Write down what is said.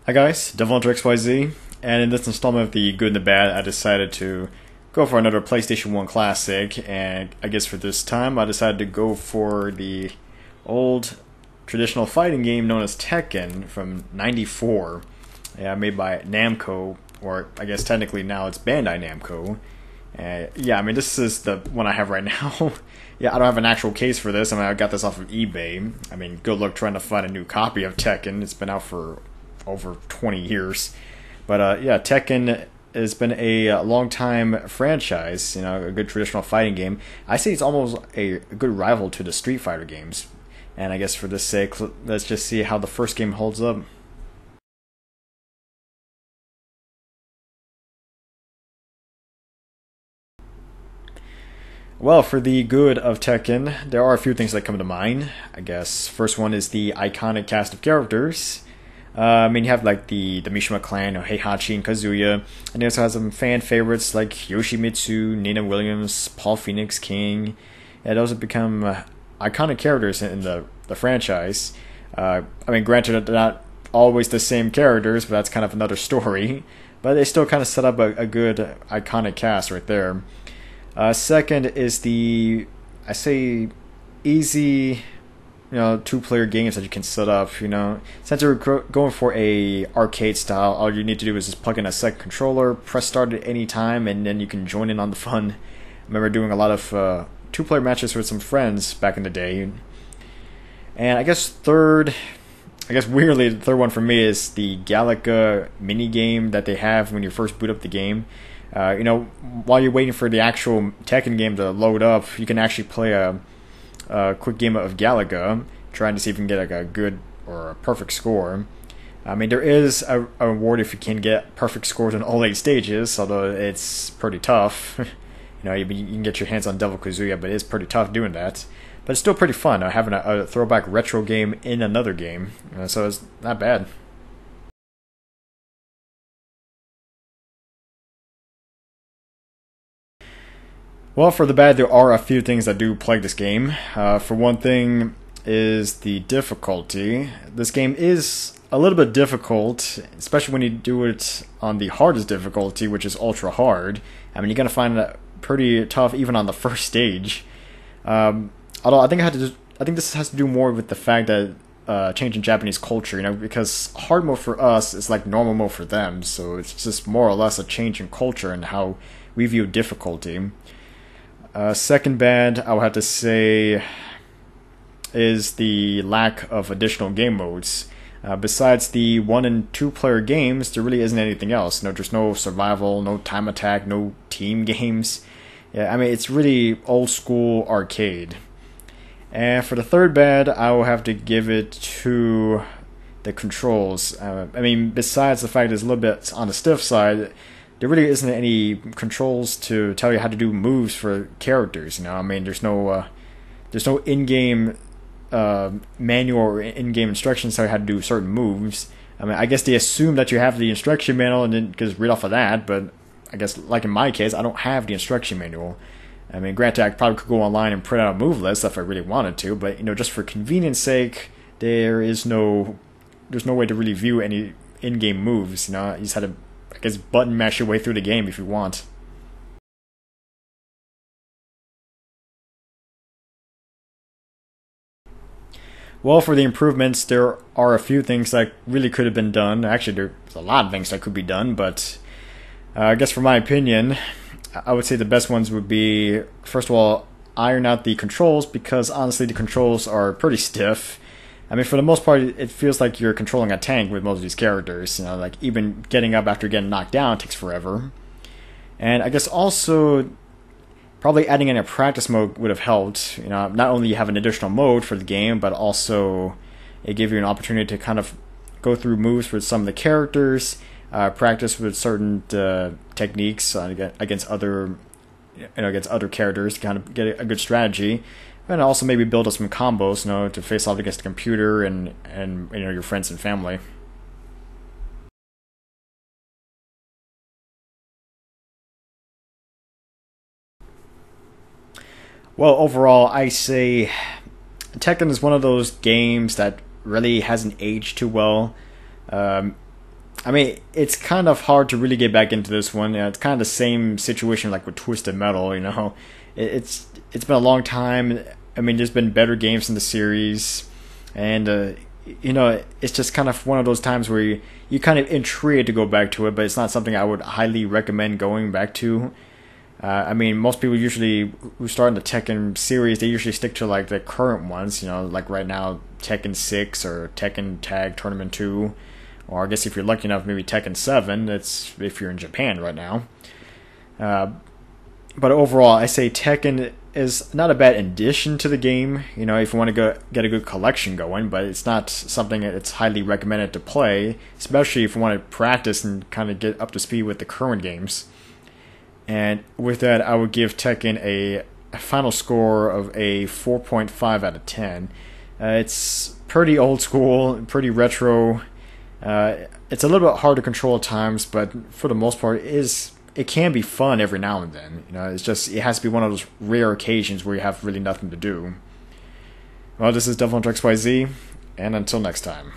Hi guys, XYZ, and in this installment of the Good and the Bad, I decided to go for another PlayStation 1 classic, and I guess for this time I decided to go for the old traditional fighting game known as Tekken from '94, made by Namco, or I guess technically now it's Bandai Namco. Yeah, I mean this is the one I have right now. Yeah, I don't have an actual case for this. I mean I got this off of eBay. I mean good luck trying to find a new copy of Tekken. It's been out for over 20 years. But yeah, Tekken has been a long time franchise, a good traditional fighting game. I say it's almost a good rival to the Street Fighter games. And I guess for this sake, let's just see how the first game holds up. Well, for the good of Tekken, there are a few things that come to mind. I guess first one is the iconic cast of characters. I mean, you have like the Mishima clan, Heihachi and Kazuya, and you also have some fan favorites like Yoshimitsu, Nina Williams, Paul Phoenix King. Yeah, those have become iconic characters in the franchise. I mean, granted, they're not always the same characters, but that's kind of another story. But they still kind of set up a good iconic cast right there. Second is I say, easy, two-player games that you can set up. Since you're going for a arcade style, all you need to do is just plug in a second controller, press start at any time, and then you can join in on the fun. I remember doing a lot of two-player matches with some friends back in the day. And I guess weirdly, the third one for me is the Galaga mini game that they have when you first boot up the game. While you're waiting for the actual Tekken game to load up, you can actually play a quick game of Galaga, trying to see if you can get like a good or a perfect score. I mean, there is a reward if you can get perfect scores in all 8 stages, although it's pretty tough. You can get your hands on Devil Kazuya, but it's pretty tough doing that. But it's still pretty fun having a throwback retro game in another game, so it's not bad. Well, for the bad, there are a few things that do plague this game. For one thing is the difficulty. This game is a little bit difficult, especially when you do it on the hardest difficulty, which is ultra hard. I mean, you're gonna find it pretty tough even on the first stage. Although I think this has to do more with the fact that change in Japanese culture, because hard mode for us is like normal mode for them, so it's just more or less a change in culture and how we view difficulty. Second bad, I would have to say, is the lack of additional game modes. Besides the 1 and 2 player games, there really isn't anything else. There's no survival, no time attack, no team games. Yeah, I mean, it's really old school arcade. And for the third bad, I will have to give it to the controls. I mean, besides the fact it's a little bit on the stiff side, there really isn't any controls to tell you how to do moves for characters. I mean, there's no in-game manual or in-game instructions tell you how to do certain moves. I mean, I guess they assume that you have the instruction manual and then just read off of that. But I guess, like in my case, I don't have the instruction manual. I mean, granted, I probably could go online and print out a move list if I really wanted to. But just for convenience sake, there's no way to really view any in-game moves. You just had to, I guess, button mash your way through the game if you want. Well, for the improvements, there are a few things that really could have been done. Actually, there's a lot of things that could be done, but I guess for my opinion, I would say the best ones would be, first of all, iron out the controls, because honestly the controls are pretty stiff. I mean, for the most part, it feels like you're controlling a tank with most of these characters. Like even getting up after getting knocked down takes forever. And I guess also probably adding in a practice mode would have helped. Not only you have an additional mode for the game, but also it gave you an opportunity to kind of go through moves with some of the characters, practice with certain techniques against other characters to kind of get a good strategy. And also maybe build up some combos, to face off against the computer and your friends and family. Well, overall, I say Tekken is one of those games that really hasn't aged too well. Um, I mean, it's kind of hard to really get back into this one. It's kind of the same situation like with Twisted Metal. It's been a long time. I mean, there's been better games in the series, and it's just kind of one of those times where you kind of intrigued to go back to it, but it's not something I would highly recommend going back to. I mean, most people usually who start in the Tekken series, they usually stick to like the current ones. Like right now, Tekken 6 or Tekken Tag Tournament 2, or I guess if you're lucky enough, maybe Tekken 7. That's if you're in Japan right now. But overall, I say Tekken is not a bad addition to the game. If you want to get a good collection going, but it's not something that's highly recommended to play, especially if you want to practice and kind of get up to speed with the current games. And with that, I would give Tekken a final score of a 4.5 out of 10. It's pretty old school, pretty retro. It's a little bit hard to control at times, but for the most part, it can be fun every now and then. It has to be one of those rare occasions where you have really nothing to do. Well, this is Devil Hunter XYZ, and until next time.